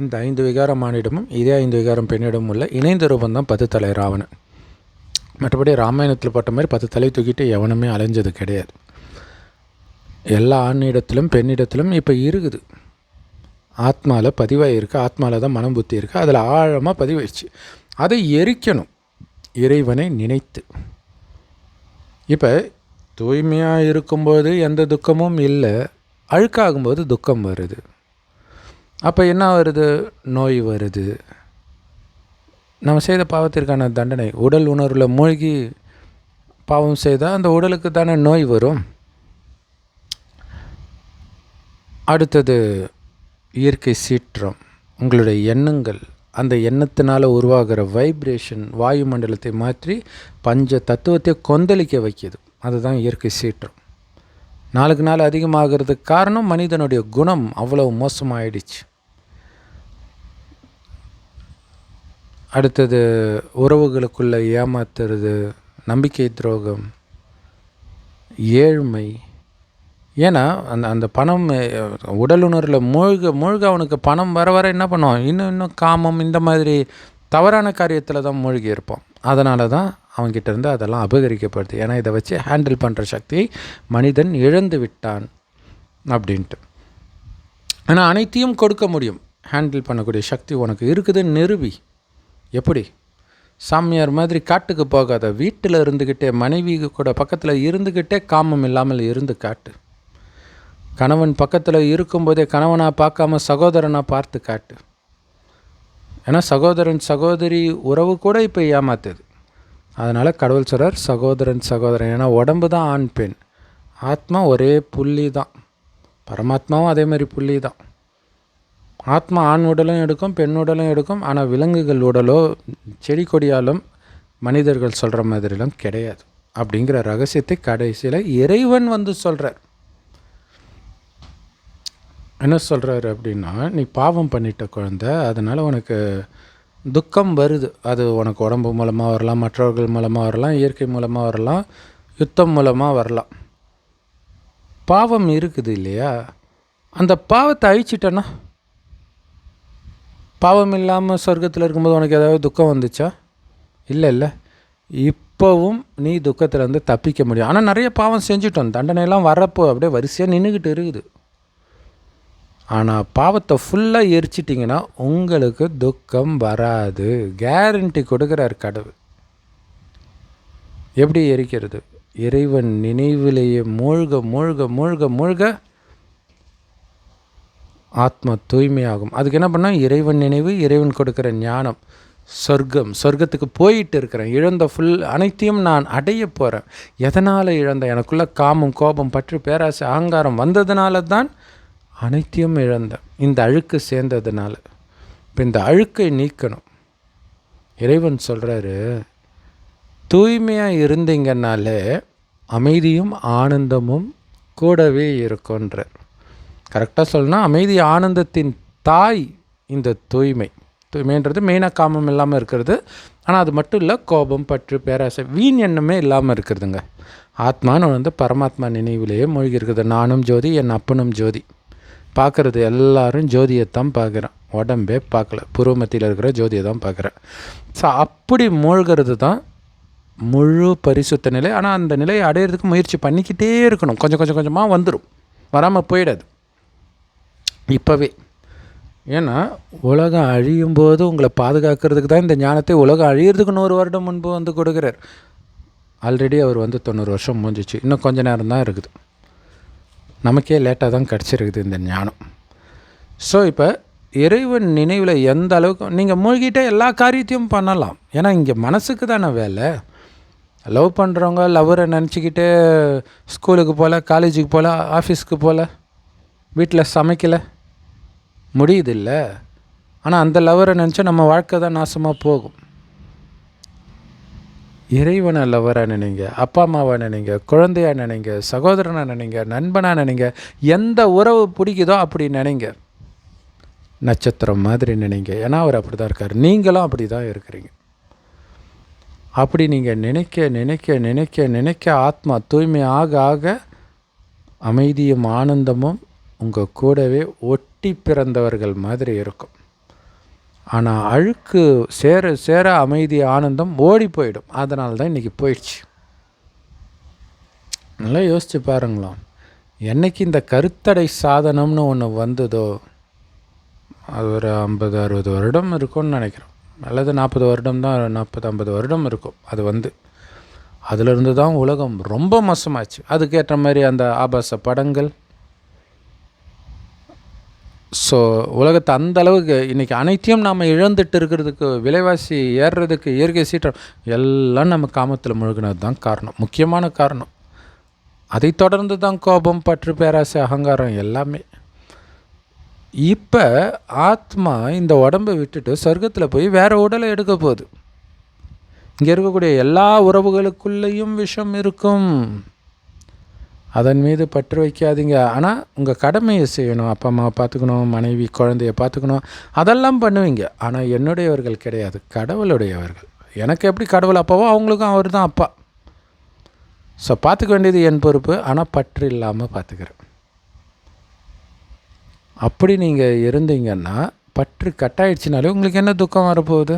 இந்த 5 விகாரம் ஆணிடமும் இதே 5 விகாரம் பெண்ணிடமும் உள்ள இணைந்த ரூபந்தான் 10 தலை ராவணன். மற்றபடி ராமாயணத்தில் போட்ட மாதிரி 10 தலை தூக்கிட்டு எவனுமே அலைஞ்சது கிடையாது. எல்லா ஆணிடத்திலும் பெண்ணிடத்திலும் இப்போ இருக்குது. ஆத்மாவில் பதிவாக இருக்குது. ஆத்மாவில் தான் மனம் புத்தி இருக்குது. அதில் ஆழமாக பதிவாயிடுச்சு. அதை எரிக்கணும் இறைவனை நினைத்து. இப்போ தூய்மையாக இருக்கும்போது எந்த துக்கமும் இல்லை, அழுக்காகும்போது துக்கம் வருது. அப்போ என்ன வருது? நோய் வருது. நம்ம செய்த பாவத்திற்கான தண்டனை. உடல் உணர்வில் மூழ்கி பாவம் செய்தால் அந்த உடலுக்கு தானே நோய் வரும். அடுத்தது இயற்கை சீற்றம், உங்களுடைய எண்ணங்கள், அந்த எண்ணத்தினால் உருவாகிற வைப்ரேஷன் வாயுமண்டலத்தை மாற்றி பஞ்ச தத்துவத்தை கொந்தளிக்க வைக்கிது. அதுதான் இயற்கை சீற்றம். நாளுக்கு நாள் அதிகமாகிறதுக்கு காரணம் மனிதனுடைய குணம் அவ்வளவு மோசமாயிடுச்சு. அடுத்தது உறவுகளுக்குள்ளே ஏமாத்துறது, நம்பிக்கை துரோகம், ஏழ்மை. ஏன்னா அந்த பணம் உடலுணர்வில் மூழ்க அவனுக்கு பணம் வர வர என்ன பண்ணுவான்? இன்னும் காமம் இந்த மாதிரி தவறான காரியத்தில் தான் மூழ்கி இருப்பான். அதனால தான் அவன்கிட்டேருந்து அதெல்லாம் அபகரிக்கப்படுது. ஏன்னா இதை வச்சு ஹேண்டில் பண்ணுற சக்தியை மனிதன் இழந்து விட்டான் அப்படின்ட்டு. ஆனால் அனைத்தையும் கொடுக்க முடியும், ஹேண்டில் பண்ணக்கூடிய சக்தி உனக்கு இருக்குதுன்னு நிரூபி. எப்படி? சாமியார் மாதிரி காட்டுக்கு போகாத, வீட்டில் இருந்துக்கிட்டே மனைவி கூட பக்கத்தில் இருந்துக்கிட்டே காமம் இல்லாமல் இருந்து காட்டு. கணவன் பக்கத்தில் இருக்கும்போதே கணவனாக பார்க்காம சகோதரனாக பார்த்து காட்டு. ஏன்னா சகோதரன் சகோதரி உறவு கூட இப்போ ஏமாத்துது. அதனால் கடவுள் சொல்கிறார் சகோதரன். ஏன்னா உடம்பு தான் ஆண் பெண், ஆத்மா ஒரே புள்ளி தான். பரமாத்மாவும் அதே மாதிரி புள்ளி தான். ஆத்மா ஆண் உடலும் எடுக்கும், பெண் உடலும் எடுக்கும். ஆனால் விலங்குகள் உடலோ செடி கொடியாலும் மனிதர்கள் சொல்கிற மாதிரிலாம் கிடையாது. அப்படிங்கிற ரகசியத்தை கடைசியில் இறைவன் வந்து சொல்கிறார். என்ன சொல்கிறாரு அப்படின்னா, நீ பாவம் பண்ணிட்ட குழந்தை, அதனால் உனக்கு துக்கம் வருது. அது உனக்கு உடம்பு மூலமாக வரலாம், மற்றவர்கள் மூலமாக வரலாம், இயற்கை மூலமாக வரலாம், யுத்தம் மூலமாக வரலாம். பாவம் இருக்குது இல்லையா? அந்த பாவத்தை அழிச்சிட்டேன்னா, பாவம் இல்லாமல் சொர்க்கத்தில் இருக்கும்போது உனக்கு ஏதாவது துக்கம் வந்துச்சா? இல்லை. இப்போவும் நீ துக்கத்திலேருந்து தப்பிக்க முடியும். ஆனால் நிறைய பாவம் செஞ்சுட்டோம், தண்டனையெல்லாம் வரப்போ அப்படியே வரிசையாக நின்றுக்கிட்டு இருக்குது. ஆனால் பாவத்தை ஃபுல்லாக எரிச்சிட்டிங்கன்னா உங்களுக்கு துக்கம் வராது. கேரண்டி கொடுக்குறார் கடவுள். எப்படி எரிக்கிறது? இறைவன் நினைவிலேயே மூழ்க ஆத்மா தூய்மையாகும். அதுக்கு என்ன பண்ணால் இறைவன் நினைவு, இறைவன் கொடுக்குற ஞானம். சொர்க்கத்துக்கு போயிட்டு இருக்கிறேன். இழந்த அனைத்தையும் நான் அடைய போகிறேன். எதனால் இழந்த? எனக்குள்ள காமம், கோபம், பற்று, பேராசை, அகங்காரம் வந்ததுனால தான் அனைத்தையும் இழந்தேன். இந்த அழுக்கு சேர்ந்ததுனால. இப்போ இந்த அழுக்கை நீக்கணும். இறைவன் சொல்கிறாரு, தூய்மையாக இருந்தீங்கன்னாலே அமைதியும் ஆனந்தமும் கூடவே இருக்குன்றார். கரெக்டாக சொல்லணும்னா அமைதி ஆனந்தத்தின் தாய் இந்த தூய்மைன்றது மெயினாக காமம் இல்லாமல் இருக்கிறது. ஆனால் அது மட்டும் இல்லை, கோபம், பற்று, பேராசை, வீண் எண்ணமே இல்லாமல் இருக்கிறதுங்க. ஆத்மான்னு பரமாத்மா நினைவிலேயே மூழ்கி இருக்குது. நானும் ஜோதி, என் அப்பனும் ஜோதி. பார்க்குறது எல்லாரும் ஜோதியைத்தான் பார்க்குறேன், உடம்பே பார்க்கல. பூர்வமத்தியில் இருக்கிற ஜோதியை தான் பார்க்குறேன். ஸோ அப்படி மூழ்கிறது தான் முழு பரிசுத்த நிலை. ஆனால் அந்த நிலையை அடையிறதுக்கு முயற்சி பண்ணிக்கிட்டே இருக்கணும். கொஞ்சம் கொஞ்சமாக வந்துடும், வராமல் போயிடாது இப்போவே. ஏன்னா உலகம் அழியும் போது உங்களை பாதுகாக்கிறதுக்கு தான் இந்த ஞானத்தை உலகம் அழியிறதுக்கு 100 வருடம் முன்பு கொடுக்குறார். ஆல்ரெடி அவர் 90 வருஷம் முடிஞ்சிச்சு. இன்னும் கொஞ்சம் நேரம் தான் இருக்குது. நமக்கே லேட்டாக தான் கிடச்சிருக்குது இந்த ஞானம். ஸோ இப்போ இறைவன் நினைவில் எந்த அளவுக்கு நீங்கள் மூழ்கிட்டே எல்லா காரியத்தையும் பண்ணலாம். ஏன்னா இங்கே மனசுக்கு தானே வேலை. லவ் பண்ணுறவங்க லவ்வரை நினச்சிக்கிட்டு ஸ்கூலுக்கு போகல, காலேஜுக்கு போகல, ஆஃபீஸ்க்கு போகல, வீட்டில் சமைக்கலை, முடியுதில்ல. ஆனால் அந்த லவ்வரை நினச்சா நம்ம வாழ்க்கை தான் நாசமாக போகும். இறைவனை லவ்வராக நினைங்க, அப்பா அம்மாவை நினைங்க, குழந்தையாக நினைங்க, சகோதரனாக நினைங்க, நண்பனாக நினைங்க. எந்த உறவு பிடிக்குதோ அப்படி நினைங்க. நட்சத்திரம் மாதிரி நினைங்க. ஏன்னா அவர் அப்படி தான் இருக்கார், நீங்களும் அப்படி தான் இருக்கிறீங்க. அப்படி நீங்கள் நினைக்க நினைக்க நினைக்க நினைக்க ஆத்மா தூய்மை ஆக ஆக அமைதியும் ஆனந்தமும் உங்கள் கூடவே ஒட்டி பிறந்தவர்கள் மாதிரி இருக்கும். ஆனால் அழுக்கு சேர சேர அமைதி ஆனந்தம் ஓடி போயிடும். அதனால தான் இன்றைக்கி போயிடுச்சு. நல்லா யோசித்து பாருங்களாம். என்றைக்கு இந்த கருத்தடை சாதனம்னு ஒன்று வந்ததோ, அது ஒரு 50-60 வருடம் இருக்கும்னு நினைக்கிறேன், அல்லது 40 வருடம் தான், 40-50 வருடம் இருக்கும். அது அதிலிருந்து தான் உலகம் ரொம்ப மோசமாச்சு. அதுக்கேற்ற மாதிரி அந்த ஆபாச படங்கள். ஸோ உலகத்தை அந்த அளவுக்கு இன்றைக்கி அனைத்தையும் நாம் இழந்துட்டு இருக்கிறதுக்கு, விலைவாசி ஏறுறதுக்கு, இயற்கை சீற்றம் எல்லாம் நம்ம காமத்தில் முழுகினது தான் காரணம், முக்கியமான காரணம். அதை தொடர்ந்து தான் கோபம், பற்று, பேராசை, அகங்காரம் எல்லாமே. இப்போ ஆத்மா இந்த உடம்பை விட்டுட்டு சொர்க்கத்தில் போய் வேறு உடலை எடுக்க போகுது. இங்கே இருக்கக்கூடிய எல்லா உறவுகளுக்குள்ளேயும் விஷம் இருக்கும். அதன் மீது பற்று வைக்காதீங்க. ஆனால் உங்கள் கடமையை செய்யணும். அப்பா அம்மாவை பார்த்துக்கணும், மனைவி குழந்தைய பார்த்துக்கணும், அதெல்லாம் பண்ணுவீங்க. ஆனால் என்னுடையவர்கள் கிடையாது, கடவுளுடையவர்கள். எனக்கு எப்படி கடவுள் அப்பாவோ அவங்களுக்கும் அவர் தான் அப்பா. ஸோ பார்த்துக்க வேண்டியது என் பொறுப்பு. ஆனால் பற்று இல்லாமல் பார்த்துக்கிறேன். அப்படி நீங்கள் இருந்தீங்கன்னா, பற்று கட்டாயிடுச்சுனாலே உங்களுக்கு என்ன துக்கம் வரப்போகுது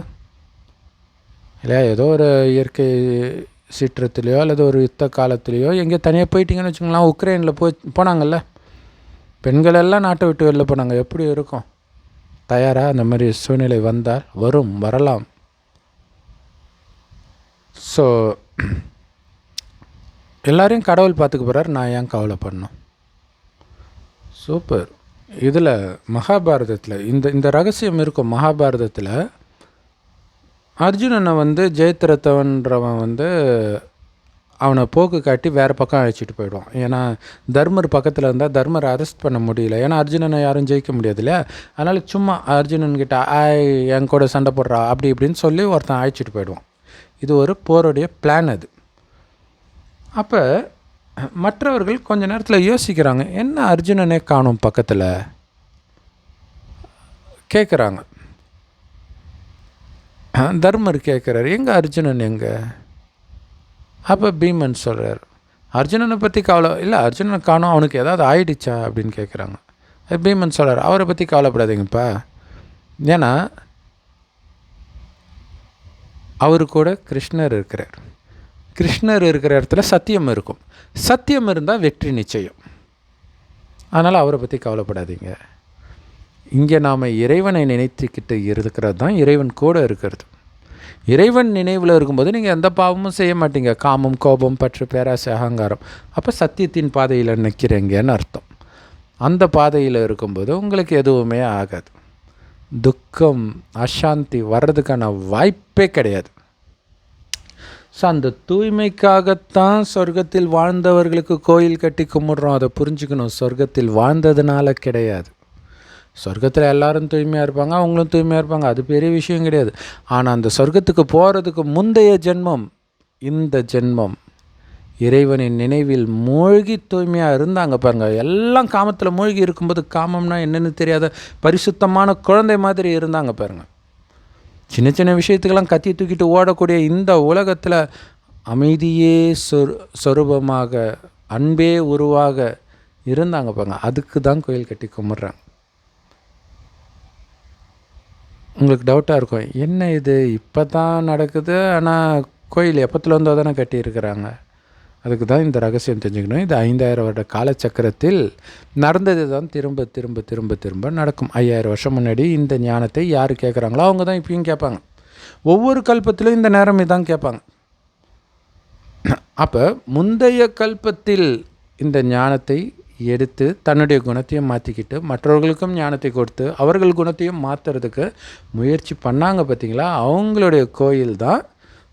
இல்லையா? ஏதோ ஒரு இயற்கை சீற்றத்துலேயோ அல்லது ஒரு யுத்த காலத்துலேயோ எங்கேயோ தனியாக போயிட்டீங்கன்னு வச்சுக்கோங்களேன். உக்ரைனில் போனாங்கல்ல, பெண்கள் எல்லாம் நாட்டை விட்டு வெளில போனாங்க. எப்படி இருக்கும்? தயாராக அந்த மாதிரி சூழ்நிலை வந்தால் வரலாம். ஸோ எல்லோரையும் கடவுள் பார்த்துக்க போகிறார். நான் ஏன் கவலைப்படணும்? சூப்பர். இதில் மகாபாரதத்தில் இந்த ரகசியம் இருக்கும். மகாபாரதத்தில் அர்ஜுனனை ஜெயத்ரதவன்றவன் அவனை போக்கு காட்டி வேறு பக்கம் அழைச்சிட்டு போயிடுவான். ஏன்னா தர்மர் பக்கத்தில் இருந்தால் தர்மரை அரெஸ்ட் பண்ண முடியல. ஏன்னா அர்ஜுனனை யாரும் ஜெயிக்க முடியாது இல்லையா? அதனால் சும்மா அர்ஜுனன்கிட்ட என் கூட சண்டை போடுறா அப்படி இப்படின்னு சொல்லி ஒருத்தன் அழைச்சிட்டு போயிடுவான். இது ஒரு போருடைய பிளான். அது அப்போ மற்றவர்கள் கொஞ்ச நேரத்தில் யோசிக்கிறாங்க, என்ன அர்ஜுனனே காணும் பக்கத்தில் கேட்குறாங்க. தர்மர் கேட்குறாரு, எங்கே அர்ஜுனன் எங்கே? அப்போ பீமன் சொல்கிறார், அர்ஜுனனை பற்றி கவலை இல்லை, அர்ஜுனனை காணும், அவனுக்கு ஏதாவது ஆயிடுச்சா அப்படின்னு கேட்குறாங்க. பீமன் சொல்கிறார், அவரை பற்றி கவலைப்படாதீங்கப்பா, ஏன்னா அவர் கூட கிருஷ்ணர் இருக்கிறார். கிருஷ்ணர் இருக்கிற இடத்துல சத்தியம் இருக்கும். சத்தியம் இருந்தால் வெற்றி நிச்சயம். அதனால் அவரை பற்றி கவலைப்படாதீங்க. இங்கே நாம் இறைவனை நினைத்துக்கிட்டு இருக்கிறது தான் இறைவன் கூட இருக்கிறது. இறைவன் நினைவில் இருக்கும்போது நீங்கள் எந்த பாவமும் செய்ய மாட்டீங்க. காமம், கோபம், பற்று, பேராசை, அகங்காரம். அப்போ சத்தியத்தின் பாதையில் நிற்கிறீங்கன்னு அர்த்தம். அந்த பாதையில் இருக்கும்போது உங்களுக்கு எதுவுமே ஆகாது. துக்கம், அசாந்தி வர்றதுக்கான வாய்ப்பே கிடையாது. ஸோ அந்த தூய்மைக்காகத்தான் சொர்க்கத்தில் வாழ்ந்தவர்களுக்கு கோயில் கட்டி கும்பிட்றோம். அதை புரிஞ்சுக்கணும். சொர்க்கத்தில் வாழ்ந்ததுனால கிடையாது. சொர்க்கத்தில் எல்லோரும் தூய்மையாக இருப்பாங்க, அவங்களும் தூய்மையாக இருப்பாங்க, அது பெரிய விஷயம் கிடையாது. ஆனால் அந்த சொர்க்கத்துக்கு போகிறதுக்கு முந்தைய ஜென்மம், இந்த ஜென்மம் இறைவனின் நினைவில் மூழ்கி தூய்மையாக இருந்தாங்க பாருங்கள். எல்லாம் காமத்தில் மூழ்கி இருக்கும்போது, காமம்னா என்னென்னு தெரியாத பரிசுத்தமான குழந்தை மாதிரி இருந்தாங்க பாருங்கள். சின்ன சின்ன விஷயத்துக்கெல்லாம் கத்தி தூக்கிட்டு ஓடக்கூடிய இந்த உலகத்தில் அமைதியே சொரூபமாக, அன்பே உருவாக இருந்தாங்க பாருங்க. அதுக்கு தான் கோயில் கட்டி கும்பிட்றாங்க. உங்களுக்கு டவுட்டாக இருக்கும், என்ன இது இப்போ தான் நடக்குது, ஆனால் கோயில் எப்பத்தில் வந்தோ தானே கட்டியிருக்கிறாங்க. அதுக்கு தான் இந்த ரகசியம் தெரிஞ்சுக்கணும். இது 5000 வருட காலச்சக்கரத்தில் நடந்தது தான் திரும்ப திரும்ப திரும்ப திரும்ப நடக்கும். 5000 வருஷம் முன்னாடி இந்த ஞானத்தை யார் கேட்குறாங்களோ அவங்க தான் இப்பயும் கேட்பாங்க. ஒவ்வொரு கல்பத்திலும் இந்த நேரம் இதான் கேட்பாங்க. அப்போ முந்தைய கல்பத்தில் இந்த ஞானத்தை எடுத்து தன்னுடைய குணத்தையும் மாற்றிக்கிட்டு மற்றவர்களுக்கும் ஞானத்தை கொடுத்து அவர்கள் குணத்தையும் மாற்றுறதுக்கு முயற்சி பண்ணாங்க பார்த்தீங்களா. அவங்களுடைய கோயில் தான்.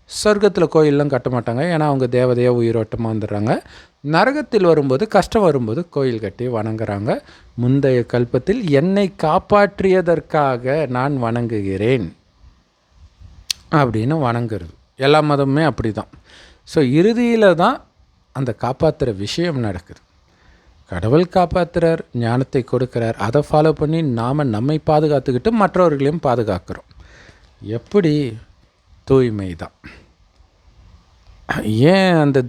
சொர்க்கத்தில் கோயிலெலாம் கட்ட மாட்டாங்க, ஏன்னா அவங்க தேவதையாக உயிரோட்டமாக வந்துடுறாங்க. நரகத்தில் வரும்போது, கஷ்டம் வரும்போது கோயில் கட்டி வணங்குறாங்க. முந்தைய கல்பத்தில் என்னை காப்பாற்றியதற்காக நான் வணங்குகிறேன் அப்படின்னு வணங்குறது. எல்லா மதமுமே அப்படி தான். ஸோ இறுதியில் தான் அந்த காப்பாற்றுற விஷயம் நடக்குது. கடவுள் காப்பாற்றுறார், ஞானத்தை கொடுக்குறார், அதை ஃபாலோ பண்ணி நாம் நம்மை பாதுகாத்துக்கிட்டு மற்றவர்களையும் பாதுகாக்கிறோம். எப்படி? தூய்மை தான். ஏன் அந்த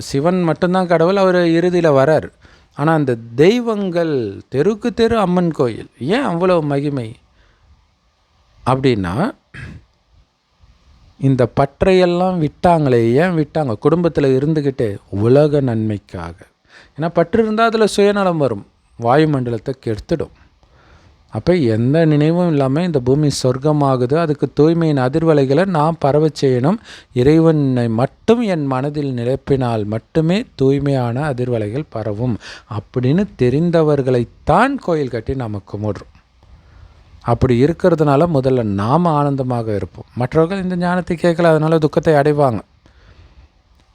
சிவன் மட்டும்தான் கடவுள், அவர் இறுதியில் வரார். ஆனால் அந்த தெய்வங்கள் தெருக்கு தெரு அம்மன் கோயில் ஏன் அவ்வளோ மகிமை அப்படின்னா, இந்த பற்றையெல்லாம் விட்டாங்களே. ஏன் விட்டாங்க? குடும்பத்தில் இருந்துக்கிட்டே உலக நன்மைக்காக. ஏன்னா பற்று இருந்தால் அதில் சுயநலம் வரும், வாயுமண்டலத்தை கெடுத்துடும். அப்போ எந்த நினைவும் இல்லாமல் இந்த பூமி சொர்க்கமாகுது. அதுக்கு தூய்மையின் அதிர்வலைகளை நான் பரவ செய்யணும். இறைவனை மட்டும் என் மனதில் நிரப்பினால் மட்டுமே தூய்மையான அதிர்வலைகள் பரவும் அப்படின்னு தெரிந்தவர்களைத்தான் கோயில் கட்டி நாம் கும்பிடுறோம். அப்படி இருக்கிறதுனால முதல்ல நாம் ஆனந்தமாக இருப்போம். மற்றவர்கள் இந்த ஞானத்தை கேட்கல, அதனால் துக்கத்தை அடைவாங்க.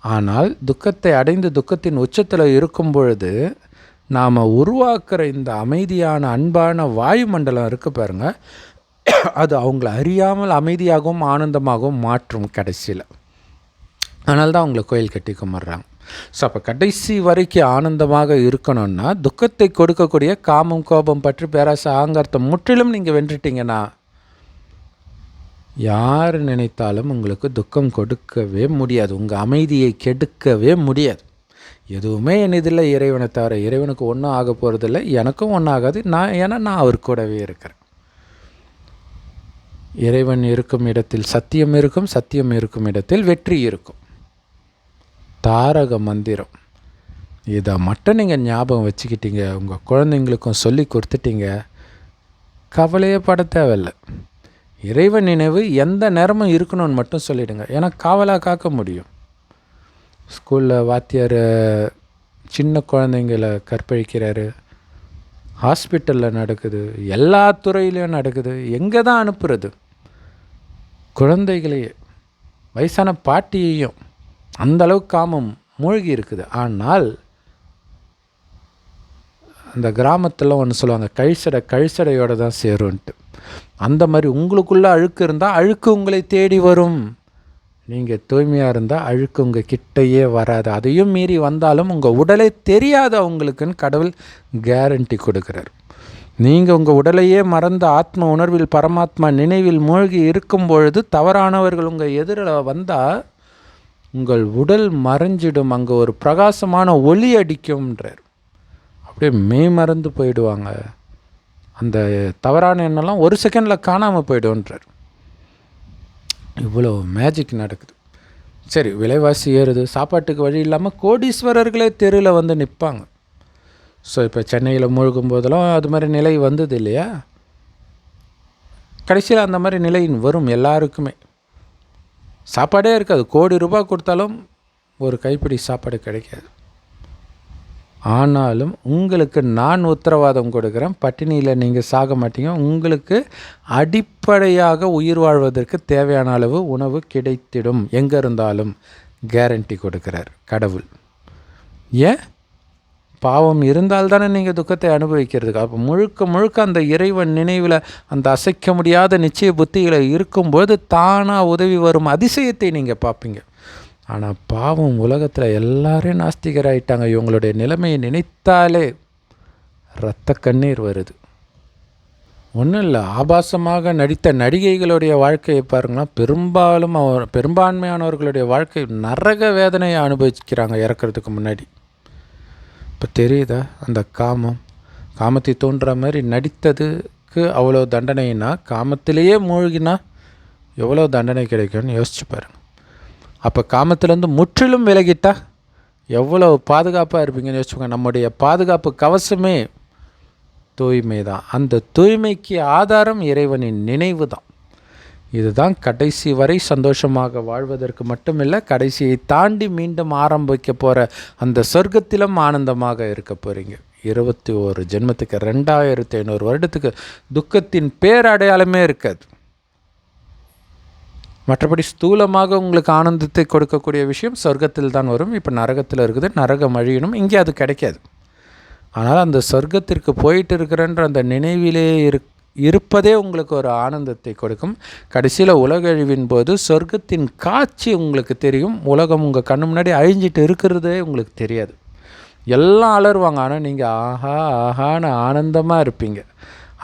ஆனால் துக்கத்தை அடைந்து துக்கத்தின் உச்சத்தில் இருக்கும் பொழுது நாம் உருவாக்குற இந்த அமைதியான அன்பான வாயுமண்டலம் இருக்குது பாருங்கள், அது அவங்கள அறியாமல் அமைதியாகவும் ஆனந்தமாகவும் மாற்றும் கடைசியில். அதனால தான் அவங்கள கோயில் கட்டி கும்பிட்றாங்க. ஸோ அப்போ கடைசி வரைக்கும் ஆனந்தமாக இருக்கணும்னா துக்கத்தை கொடுக்கக்கூடிய காமம், கோபம், பற்றி, பேராசை, ஆங்காரத்தை முற்றிலும் நீங்கள் வென்றுட்டீங்கன்னா யார் நினைத்தாலும் உங்களுக்கு துக்கம் கொடுக்கவே முடியாது, உங்கள் அமைதியை கெடுக்கவே முடியாது. எதுவுமே என் இதில் இறைவனை தவிர, இறைவனுக்கு ஒன்றும் ஆக போகிறதில்ல, எனக்கும் ஒன்றும் ஆகாது. ஏன்னா நான் அவர் கூடவே இருக்கிறேன். இறைவன் இருக்கும் இடத்தில் சத்தியம் இருக்கும், சத்தியம் இருக்கும் இடத்தில் வெற்றி இருக்கும். தாரக மந்திரம். இதை மட்டும் நீங்கள் ஞாபகம் வச்சுக்கிட்டீங்க, உங்கள் குழந்தைங்களுக்கும் சொல்லி கொடுத்துட்டீங்க, கவலையே பட தேவையில்லை. இறைவன் நினைவு எந்த நேரமும் இருக்கணும்னு மட்டும் சொல்லிவிடுங்க. ஏன்னா காவலாக காக்க முடியும். ஸ்கூலில் வாத்தியார் சின்ன குழந்தைங்களை கற்பழிக்கிறாரு, ஹாஸ்பிட்டலில் நடக்குது, எல்லா துறையிலையும் நடக்குது. எங்கே தான் அனுப்புறது? குழந்தைகளையே, வயசான பாட்டியையும் அந்தளவுக்கு காமம் மூழ்கி இருக்குது. ஆனால் அந்த கிராமத்தில் ஒன்று சொல்லுவாங்க, கழிசடையோடு தான் சேரும்ன்ட்டு. அந்த மாதிரி உங்களுக்குள்ளே அழுக்கு இருந்தால் அழுக்கு உங்களை தேடி வரும். நீங்கள் தூய்மையாக இருந்தால் அழுக்கு உங்கள் கிட்டையே வராது. அதையும் மீறி வந்தாலும் உங்கள் உடலை தெரியாது அவங்களுக்குன்னு கடவுள் கேரண்டி கொடுக்குறார். நீங்கள் உங்கள் உடலையே மறந்த ஆத்ம உணர்வில் பரமாத்மா நினைவில் மூழ்கி இருக்கும் பொழுது தவறானவர்கள் உங்கள் எதிரில் வந்தால் உங்கள் உடல் மறைஞ்சிடும், அங்கே ஒரு பிரகாசமான ஒளி அடிக்கும்ன்றார். அப்படியே மறந்து போயிடுவாங்க. அந்த தவறான எண்ணெல்லாம் ஒரு செகண்டில் காணாமல் போய்டுன்றார். இவ்வளோ மேஜிக் நடக்குது. சரி, விலைவாசி ஏறுது, சாப்பாட்டுக்கு வழி இல்லாமல் கோடீஸ்வரர்களே தெருவில் வந்து நிற்பாங்க. ஸோ இப்போ சென்னையில் மூழ்கும் போதெல்லாம் அது மாதிரி நிலை வந்தது இல்லையா? கடைசியில் அந்த மாதிரி நிலை வரும் எல்லாருக்குமே. சாப்பாடே இருக்காது, கோடி ரூபாய் கொடுத்தாலும் ஒரு கைப்பிடி சாப்பாடு கிடைக்காது. ஆனாலும் உங்களுக்கு நான் உத்தரவாதம் கொடுக்குறேன், பட்டினியில் நீங்கள் சாக மாட்டீங்க. உங்களுக்கு அடிப்படையாக உயிர் வாழ்வதற்கு தேவையான அளவு உணவு கிடைத்திடும், எங்கே இருந்தாலும் கேரண்டி கொடுக்குறார் கடவுள். ஏன்? பாவம் இருந்தால் தானே நீங்கள் துக்கத்தை அனுபவிக்கிறதுக்கு. அப்போ முழுக்க முழுக்க அந்த இறைவன் நினைவில் அந்த அசைக்க முடியாத நிச்சய புத்தியில் இருக்கும்போது தானாக உதவி வரும் அதிசயத்தை நீங்கள் பார்ப்பீங்க. ஆனால் பாவம் உலகத்தில் எல்லாரும் நாஸ்திகராயிட்டாங்க. இவங்களுடைய நிலைமையை நினைத்தாலே இரத்த கண்ணீர் வருது. ஒன்றும் இல்லை, ஆபாசமாக நடித்த நடிகைகளுடைய வாழ்க்கையை பாருங்களா, பெரும்பான்மையானவர்களுடைய வாழ்க்கை நரக வேதனையை அனுபவிக்கிறாங்க இறக்கிறதுக்கு முன்னாடி. இப்போ தெரியுதா அந்த காமத்தை தோன்ற மாதிரி நடித்ததுக்கு அவ்வளோ தண்டனைனா, காமத்திலேயே மூழ்கினா எவ்வளோ தண்டனை கிடைக்கும்னு யோசிச்சு பாருங்கள். அப்போ காமத்திலேருந்து முற்றிலும் விலகிட்டா எவ்வளோ பாதுகாப்பாக இருப்பீங்கன்னு யோசிச்சுக்கோங்க. நம்முடைய பாதுகாப்பு கவசமே தூய்மை தான். அந்த தூய்மைக்கு ஆதாரம் இறைவனின் நினைவு தான். இதுதான் கடைசி வரை சந்தோஷமாக வாழ்வதற்கு மட்டுமில்லை, கடைசியை தாண்டி மீண்டும் ஆரம்பிக்க போகிற அந்த சொர்க்கத்திலும் ஆனந்தமாக இருக்க போகிறீங்க. 21 ஜென்மத்துக்கு 2500 வருடத்துக்கு துக்கத்தின் பேரடையாளமே இருக்காது. மற்றபடி ஸ்தூலமாக உங்களுக்கு ஆனந்தத்தை கொடுக்கக்கூடிய விஷயம் சொர்க்கத்தில் தான் வரும். இப்போ நரகத்தில் இருக்குது, நரகம் அழியணும், இங்கே அது கிடைக்காது. ஆனால் அந்த சொர்க்கத்திற்கு போயிட்டு இருக்கிறன்ற அந்த நினைவிலே இருப்பதே உங்களுக்கு ஒரு ஆனந்தத்தை கொடுக்கும். கடைசியில் உலகழிவின் போது சொர்க்கத்தின் காட்சி உங்களுக்கு தெரியும். உலகம் உங்கள் கண்ணு முன்னாடி அழிஞ்சிட்டு இருக்கிறதே உங்களுக்கு தெரியாது. எல்லாம் அலறுவாங்க, ஆனால் நீங்கள் ஆஹா ஆஹான்னு ஆனந்தமாக இருப்பீங்க.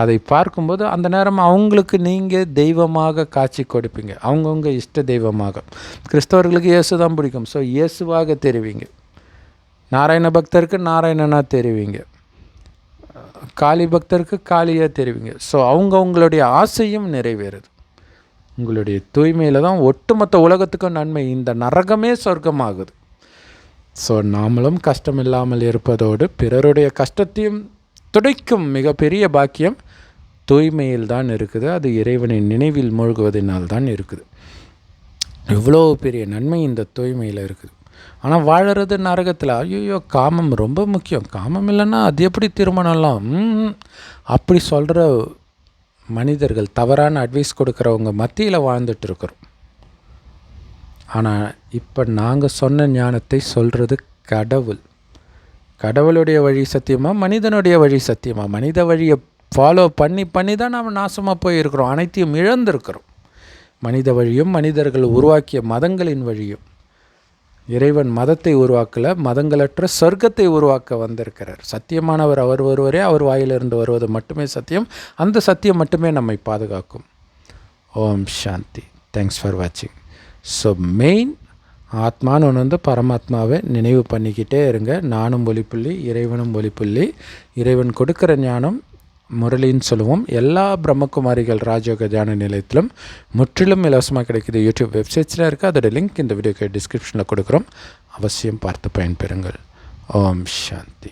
அதை பார்க்கும்போது அந்த நேரம் அவங்களுக்கு நீங்கள் தெய்வமாக காட்சி கொடுப்பீங்க, அவங்கவுங்க இஷ்ட தெய்வமாக. கிறிஸ்தவர்களுக்கு இயேசு தான் பிடிக்கும், ஸோ இயேசுவாக தெரிவிங்க. நாராயண பக்தருக்கு நாராயணனாக தெரிவிங்க, காளி பக்தருக்கு காளியாக தெரிவிங்க. ஸோ அவங்களுடைய ஆசையும் நிறைவேறுது. உங்களுடைய தூய்மையில் தான் ஒட்டுமொத்த உலகத்துக்கும் நன்மை. இந்த நரகமே சொர்க்கமாகுது. ஸோ நாமளும் கஷ்டம் இல்லாமல் இருப்பதோடு பிறருடைய கஷ்டத்தையும் துடைக்கும் மிகப்பெரிய பாக்கியம் தூய்மையில் தான் இருக்குது. அது இறைவனின் நினைவில் மூழ்குவதனால் தான் இருக்குது. இவ்வளோ பெரிய நன்மை இந்த தூய்மையில் இருக்குது. ஆனால் வாழறது நரகத்தில். ஐயோ, காமம் ரொம்ப முக்கியம், காமம் இல்லைன்னா அது எப்படி திருமணம்லாம் அப்படி சொல்கிற மனிதர்கள், தவறான அட்வைஸ் கொடுக்குறவங்க மத்தியில் வாழ்ந்துட்டு இருக்கிறோம். ஆனால் இப்போ நாங்கள் சொன்ன ஞானத்தை சொல்கிறது கடவுள். கடவுளுடைய வழி சத்தியமா, மனிதனுடைய வழி சத்தியமா? மனித வழியை ஃபாலோ பண்ணி தான் நாம் நாசமாக போயிருக்கிறோம், அனைத்தையும் இழந்திருக்கிறோம். மனித வழியும் மனிதர்கள் உருவாக்கிய மதங்களின் வழியும். இறைவன் மதத்தை உருவாக்கலை, மதங்களற்ற சொர்க்கத்தை உருவாக்க வந்திருக்கிறார். சத்தியமானவர் அவர் ஒருவரே, அவர் வாயிலிருந்து வருவது மட்டுமே சத்தியம். அந்த சத்தியம் மட்டுமே நம்மை பாதுகாக்கும். ஓம் சாந்தி. தேங்க்ஸ் ஃபார் வாட்சிங். ஸோ மெயின் ஆத்மான்னு ஒன்று வந்து பரமாத்மாவை நினைவு பண்ணிக்கிட்டே இருங்க. நானும் ஒளிப்புள்ளி, இறைவனும் ஒளிப்புள்ளி. இறைவன் கொடுக்குற ஞானம் முரளின்னு சொல்லுவோம். எல்லா பிரம்மகுமாரிகள் ராஜயோக தியான நிலையத்திலும் முற்றிலும் இலவசமாக கிடைக்கிது. யூடியூப் வெப்சைட்ஸில் இருக்குது. அதோட லிங்க் இந்த வீடியோக்கு டிஸ்கிரிப்ஷனில் கொடுக்குறோம். அவசியம் பார்த்து பயன்பெறுங்கள். ஓம் சாந்தி.